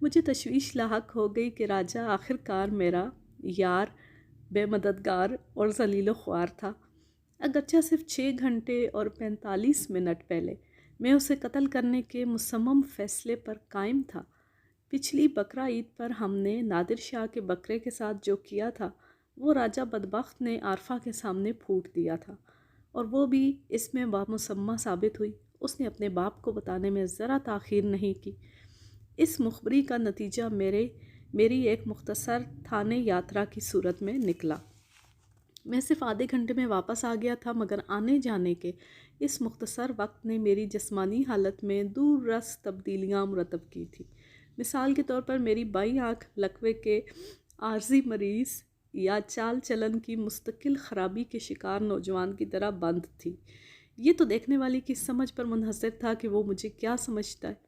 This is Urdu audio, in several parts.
مجھے تشویش لاحق ہو گئی کہ راجہ آخر کار میرا یار، بے مددگار اور ذلیل و خوار تھا، اگرچہ صرف 6 گھنٹے اور 45 منٹ پہلے میں اسے قتل کرنے کے مصمم فیصلے پر قائم تھا۔ پچھلی بقرہ عید پر ہم نے نادر شاہ کے بکرے کے ساتھ جو کیا تھا وہ راجہ بدبخت نے عارفہ کے سامنے پھوٹ دیا تھا، اور وہ بھی اس میں بامسمہ ثابت ہوئی۔ اس نے اپنے باپ کو بتانے میں ذرا تاخیر نہیں کی۔ اس مخبری کا نتیجہ میری ایک مختصر تھانے یاترا کی صورت میں نکلا۔ میں صرف آدھے گھنٹے میں واپس آ گیا تھا، مگر آنے جانے کے اس مختصر وقت نے میری جسمانی حالت میں دور رس تبدیلیاں مرتب کی تھی۔ مثال کے طور پر میری بائیں آنکھ لکوے کے عارضی مریض یا چال چلن کی مستقل خرابی کے شکار نوجوان کی طرح بند تھی۔ یہ تو دیکھنے والی کی سمجھ پر منحصر تھا کہ وہ مجھے کیا سمجھتا ہے۔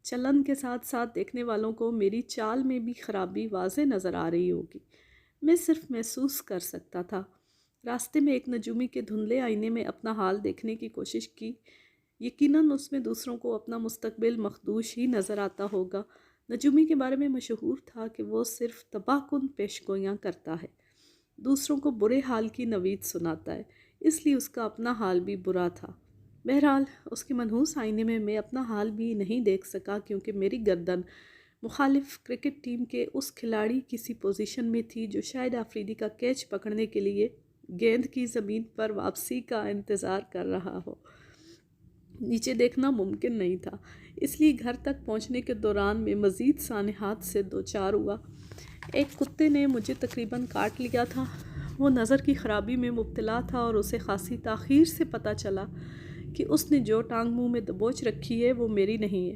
چلن کے ساتھ ساتھ دیکھنے والوں کو میری چال میں بھی خرابی واضح نظر آ رہی ہوگی۔ میں صرف محسوس کر سکتا تھا۔ راستے میں ایک نجومی کے دھندلے آئینے میں اپنا حال دیکھنے کی کوشش کی۔ یقیناً اس میں دوسروں کو اپنا مستقبل مخدوش ہی نظر آتا ہوگا۔ نجومی کے بارے میں مشہور تھا کہ وہ صرف تباہ کن پیشگوئیاں کرتا ہے، دوسروں کو برے حال کی نوید سناتا ہے، اس لیے اس کا اپنا حال بھی برا تھا۔ بہرحال اس کے منحوس آئینے میں میں اپنا حال بھی نہیں دیکھ سکا، کیونکہ میری گردن مخالف کرکٹ ٹیم کے اس کھلاڑی کی سی پوزیشن میں تھی جو شاہد آفریدی کا کیچ پکڑنے کے لیے گیند کی زمین پر واپسی کا انتظار کر رہا ہو۔ نیچے دیکھنا ممکن نہیں تھا، اس لیے گھر تک پہنچنے کے دوران میں مزید سانحات سے دوچار ہوا۔ ایک کتے نے مجھے تقریباً کاٹ لیا تھا۔ وہ نظر کی خرابی میں مبتلا تھا اور اسے خاصی تاخیر سے پتہ چلا کہ اس نے جو ٹانگ منہ میں دبوچ رکھی ہے وہ میری نہیں ہے۔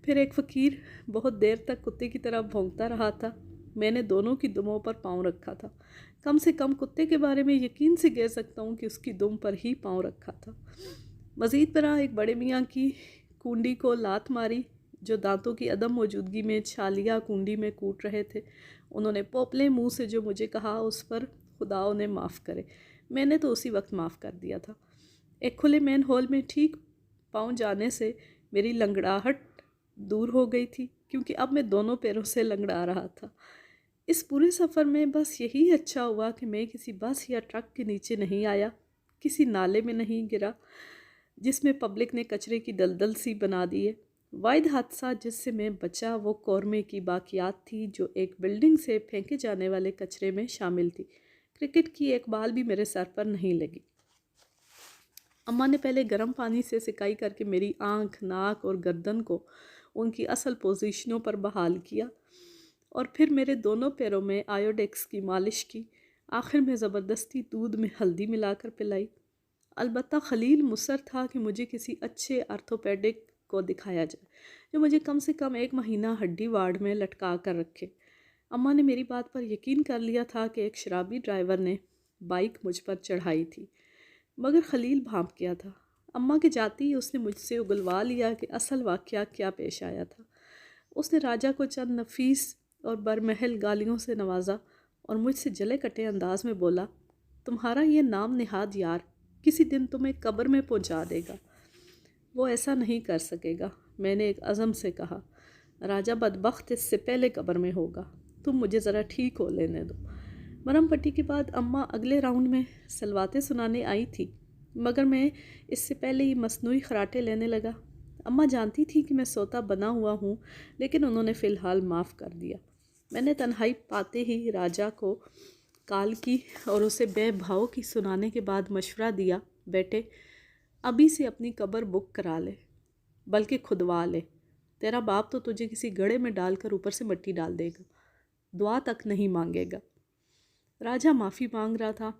پھر ایک فقیر بہت دیر تک کتے کی طرح بھونکتا رہا تھا۔ میں نے دونوں کی دموں پر پاؤں رکھا تھا، کم سے کم کتے کے بارے میں یقین سے کہہ سکتا ہوں کہ اس کی دم پر ہی پاؤں رکھا تھا۔ مزید برآں ایک بڑے میاں کی کونڈی کو لات ماری جو دانتوں کی عدم موجودگی میں چھالیا کونڈی میں کوٹ رہے تھے۔ انہوں نے پوپلے منہ سے جو مجھے کہا اس پر خدا انہیں معاف کرے، میں نے تو اسی وقت معاف کر دیا تھا۔ ایک کھلے مین ہول میں ٹھیک پاؤں جانے سے میری لنگڑاہٹ دور ہو گئی تھی، کیونکہ اب میں دونوں پیروں سے لنگڑا رہا تھا۔ اس پورے سفر میں بس یہی اچھا ہوا کہ میں کسی بس یا ٹرک کے نیچے نہیں آیا، کسی نالے میں نہیں گرا جس میں پبلک نے کچرے کی دلدل سی بنا دی ہے۔ واحد حادثہ جس سے میں بچا وہ قورمے کی باقیات تھی جو ایک بلڈنگ سے پھینکے جانے والے کچرے میں شامل تھی۔ کرکٹ کی ایک بال بھی میرے سر پر نہیں لگی۔ اماں نے پہلے گرم پانی سے سکائی کر کے میری آنکھ، ناک اور گردن کو ان کی اصل پوزیشنوں پر بحال کیا، اور پھر میرے دونوں پیروں میں آیوڈیکس کی مالش کی۔ آخر میں زبردستی دودھ میں ہلدی ملا کر پلائی۔ البتہ خلیل مصر تھا کہ مجھے کسی اچھے آرتھوپیڈک کو دکھایا جائے جو مجھے کم سے کم 1 مہینہ ہڈی وارڈ میں لٹکا کر رکھے۔ اماں نے میری بات پر یقین کر لیا تھا کہ ایک شرابی ڈرائیور نے بائک مجھ پر چڑھائی تھی، مگر خلیل بھانپ گیا تھا۔ اماں کے جاتے ہی اس نے مجھ سے اگلوا لیا کہ اصل واقعہ کیا پیش آیا تھا۔ اس نے راجہ کو چند نفیس اور برمحل گالیوں سے نوازا اور مجھ سے جلے کٹے انداز میں بولا، تمہارا یہ نام نہاد یار کسی دن تمہیں قبر میں پہنچا دے گا۔ وہ ایسا نہیں کر سکے گا، میں نے ایک عزم سے کہا۔ راجہ بدبخت اس سے پہلے قبر میں ہوگا، تم مجھے ذرا ٹھیک ہو لینے دو۔ مرم پٹی کے بعد اماں اگلے راؤنڈ میں سلواتیں سنانے آئی تھی، مگر میں اس سے پہلے ہی مصنوعی خراٹے لینے لگا۔ اماں جانتی تھی کہ میں سوتا بنا ہوا ہوں، لیکن انہوں نے فی الحال معاف کر دیا۔ میں نے تنہائی پاتے ہی راجہ کو کال کی اور اسے بے بھاؤ کی سنانے کے بعد مشورہ دیا، بیٹے ابھی سے اپنی قبر بک کرا لے، بلکہ کھدوا لے، تیرا باپ تو تجھے کسی گڑھے میں ڈال کر اوپر سے مٹی ڈال دے گا، دعا تک نہیں مانگے گا۔ راجہ معافی مانگ رہا تھا۔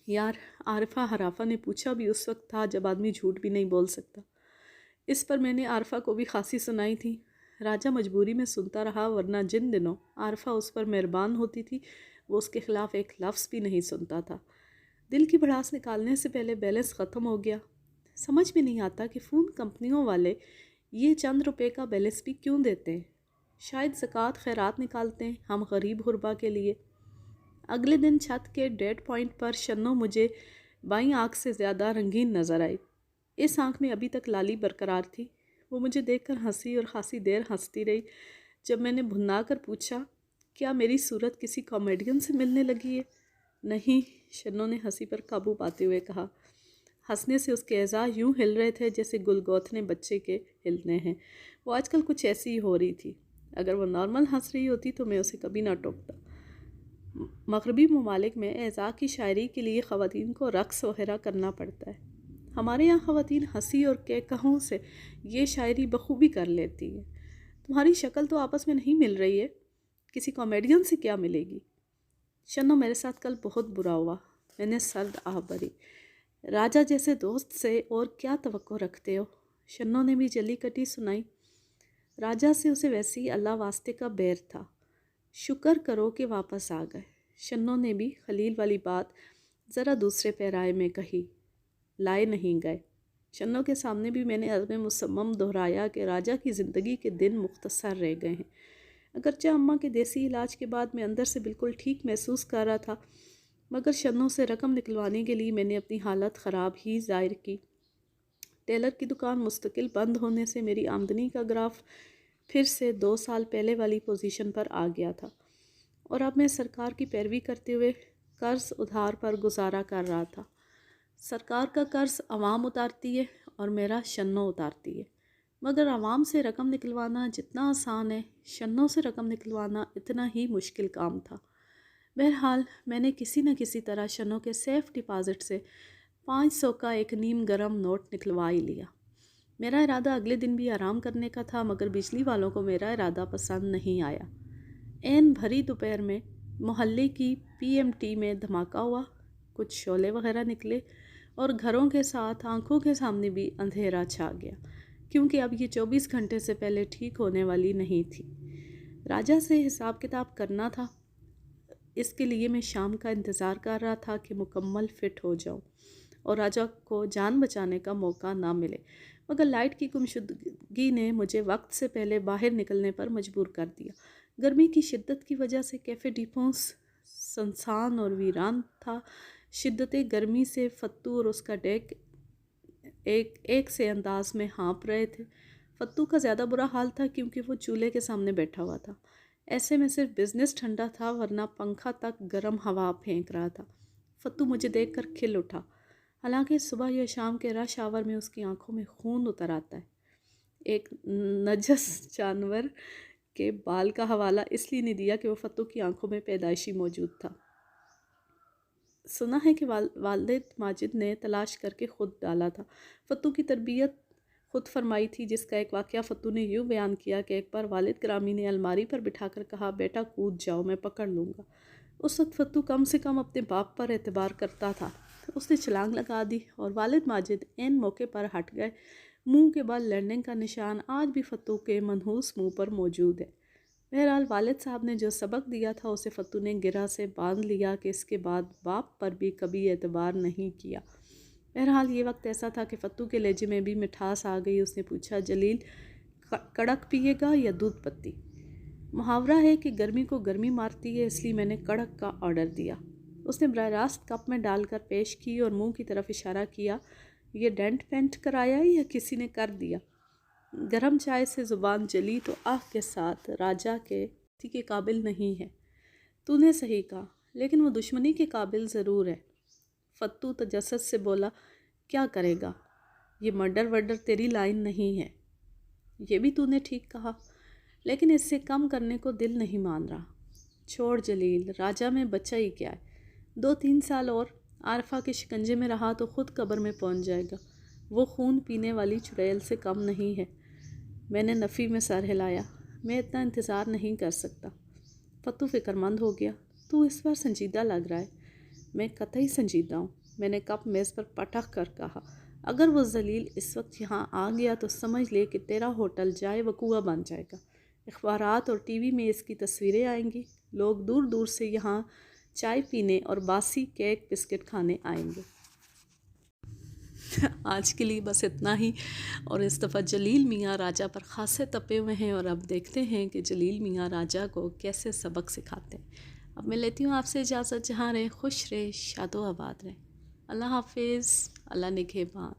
یار، عارفہ حرافہ نے پوچھا بھی اس وقت تھا جب آدمی جھوٹ بھی نہیں بول سکتا۔ اس پر میں نے عارفہ کو بھی خاصی سنائی تھی۔ راجہ مجبوری میں سنتا رہا، ورنہ جن دنوں عارفہ اس پر مہربان ہوتی تھی وہ اس کے خلاف ایک لفظ بھی نہیں سنتا تھا۔ دل کی بھڑاس نکالنے سے پہلے بیلنس ختم ہو گیا۔ سمجھ میں نہیں آتا کہ فون کمپنیوں والے یہ چند روپے کا بیلنس بھی کیوں دیتے ہیں۔ شاید زکوٰۃ خیرات نکالتے ہیں ہم غریب غربا کے لیے۔ اگلے دن چھت کے ڈیڈ پوائنٹ پر شنو مجھے بائیں آنکھ سے زیادہ رنگین نظر آئی۔ اس آنکھ میں ابھی تک لالی برقرار تھی۔ وہ مجھے دیکھ کر ہنسی اور خاصی دیر ہنستی رہی۔ جب میں نے بھنا کر پوچھا کیا میری صورت کسی کامیڈین سے ملنے لگی ہے؟ نہیں، شنو نے ہنسی پر قابو پاتے ہوئے کہا۔ ہنسنے سے اس کے اعضاء یوں ہل رہے تھے جیسے گل گوتھنے بچے کے ہلنے ہیں۔ وہ آج کل کچھ ایسی ہی ہو رہی تھی۔ اگر وہ نارمل ہنس رہی ہوتی تو میں اسے کبھی نہ ٹوکتا۔ مغربی ممالک میں اعضاء کی شاعری کے لیے خواتین کو رقص وغیرہ کرنا پڑتا ہے۔ ہمارے یہاں خواتین ہنسی اور کہوں سے یہ شاعری بخوبی کر لیتی ہیں۔ تمہاری شکل تو آپس میں نہیں مل رہی ہے، کسی کامیڈین سے کیا ملے گی؟ شنو میرے ساتھ کل بہت برا ہوا۔ میں نے سرد آہ بھری۔ راجہ جیسے دوست سے اور کیا توقع رکھتے ہو؟ شنو نے بھی جلی کٹی سنائی۔ راجہ سے اسے ویسے ہی اللہ واسطے کا بیر تھا۔ شکر کرو کہ واپس آ گئے۔ شنو نے بھی خلیل والی بات ذرا دوسرے پیرائے میں کہی۔ لائے نہیں گئے۔ شنو کے سامنے بھی میں نے عزم مصمم دہرایا کہ راجہ کی زندگی کے دن مختصر رہ گئے ہیں۔ اگرچہ اماں کے دیسی علاج کے بعد میں اندر سے بالکل ٹھیک محسوس کر رہا تھا، مگر شنو سے رقم نکلوانے کے لیے میں نے اپنی حالت خراب ہی ظاہر کی۔ ٹیلر کی دکان مستقل بند ہونے سے میری آمدنی کا گراف پھر سے 2 سال پہلے والی پوزیشن پر آ گیا تھا، اور اب میں سرکار کی پیروی کرتے ہوئے قرض ادھار پر گزارا کر رہا تھا۔ سرکار کا قرض عوام اتارتی ہے اور میرا شنو اتارتی ہے، مگر عوام سے رقم نکلوانا جتنا آسان ہے، شنو سے رقم نکلوانا اتنا ہی مشکل کام تھا۔ بہرحال میں نے کسی نہ کسی طرح شنو کے سیف ڈپازٹ سے 500 کا ایک نیم گرم نوٹ نکلوا ہی لیا۔ میرا ارادہ اگلے دن بھی آرام کرنے کا تھا، مگر بجلی والوں کو میرا ارادہ پسند نہیں آیا۔ عین بھری دوپہر میں محلے کی PMT میں دھماکہ ہوا، کچھ شعلے وغیرہ نکلے اور گھروں کے ساتھ آنکھوں کے سامنے بھی اندھیرا چھا گیا، کیونکہ اب یہ 24 گھنٹے سے پہلے ٹھیک ہونے والی نہیں تھی۔ راجہ سے حساب کتاب کرنا تھا، اس کے لیے میں شام کا انتظار کر رہا تھا کہ مکمل فٹ ہو جاؤں اور راجہ کو جان بچانے کا موقع نہ ملے، مگر لائٹ کی گمشدگی نے مجھے وقت سے پہلے باہر نکلنے پر مجبور کر دیا۔ گرمی کی شدت کی وجہ سے کیفے ڈیپوس سنسان اور ویران تھا۔ شدت گرمی سے فتو اور اس کا ڈیک ایک سے انداز میں ہانپ رہے تھے۔ فتو کا زیادہ برا حال تھا کیونکہ وہ چولہے کے سامنے بیٹھا ہوا تھا۔ ایسے میں صرف بزنس ٹھنڈا تھا، ورنہ پنکھا تک گرم ہوا پھینک رہا تھا۔ فتو مجھے دیکھ کر کھل اٹھا، حالانکہ صبح یا شام کے رش آور میں اس کی آنکھوں میں خون اتر آتا ہے۔ ایک نجس جانور کے بال کا حوالہ اس لیے نہیں دیا کہ وہ فتو کی آنکھوں میں پیدائشی موجود تھا۔ سنا ہے کہ والد ماجد نے تلاش کر کے خود ڈالا تھا۔ فتو کی تربیت خود فرمائی تھی، جس کا ایک واقعہ فتو نے یوں بیان کیا کہ ایک بار والد گرامی نے الماری پر بٹھا کر کہا، بیٹا کود جاؤ، میں پکڑ لوں گا۔ اس وقت فتو کم سے کم اپنے باپ پر اعتبار کرتا تھا۔ اس نے چھلانگ لگا دی اور والد ماجد عین موقع پر ہٹ گئے۔ منہ کے بل لڑنے کا نشان آج بھی فتو کے منحوس منہ پر موجود ہے۔ بہرحال والد صاحب نے جو سبق دیا تھا اسے فتو نے گرہ سے باندھ لیا کہ اس کے بعد باپ پر بھی کبھی اعتبار نہیں کیا۔ بہرحال یہ وقت ایسا تھا کہ فتو کے لہجے میں بھی مٹھاس آ گئی۔ اس نے پوچھا، جلیل کڑک پیے گا یا دودھ پتی؟ محاورہ ہے کہ گرمی کو گرمی مارتی ہے، اس لیے میں نے کڑک کا آرڈر دیا۔ اس نے براہ راست کپ میں ڈال کر پیش کی اور منہ کی طرف اشارہ کیا، یہ ڈینٹ پینٹ کرایا یا کسی نے کر دیا؟ گرم چائے سے زبان جلی تو آہ کے ساتھ، راجہ کے قابل نہیں ہے۔ تو نے صحیح کہا، لیکن وہ دشمنی کے قابل ضرور ہے۔ فتو تجسس سے بولا، کیا کرے گا؟ یہ مرڈر ورڈر تیری لائن نہیں ہے۔ یہ بھی تو نے ٹھیک کہا، لیکن اس سے کم کرنے کو دل نہیں مان رہا۔ چھوڑ جلیل، راجہ میں بچہ ہی کیا ہے، 2-3 سال اور عارفہ کے شکنجے میں رہا تو خود قبر میں پہنچ جائے گا۔ وہ خون پینے والی چڑیل سے کم نہیں ہے۔ میں نے نفی میں سر ہلایا، میں اتنا انتظار نہیں کر سکتا۔ فتو فکر مند ہو گیا، تو اس بار سنجیدہ لگ رہا ہے۔ میں قطعی سنجیدہ ہوں۔ میں نے کپ میز پر پٹک کر کہا، اگر وہ ذلیل اس وقت یہاں آ گیا تو سمجھ لے کہ تیرا ہوٹل جائے وقوعہ بن جائے گا۔ اخبارات اور ٹی وی میں اس کی تصویریں آئیں گی، لوگ دور دور سے یہاں چائے پینے اور باسی کیک بسکٹ کھانے آئیں گے۔ آج کے لیے بس اتنا ہی، اور اس دفعہ جلیل میاں راجہ پر خاصے تپے ہوئے ہیں، اور اب دیکھتے ہیں کہ جلیل میاں راجہ کو کیسے سبق سکھاتے ہیں۔ اب میں لیتی ہوں آپ سے اجازت، جہاں رہے خوش رہے، شاد و آباد رہے۔ اللہ حافظ، اللہ نگہبان۔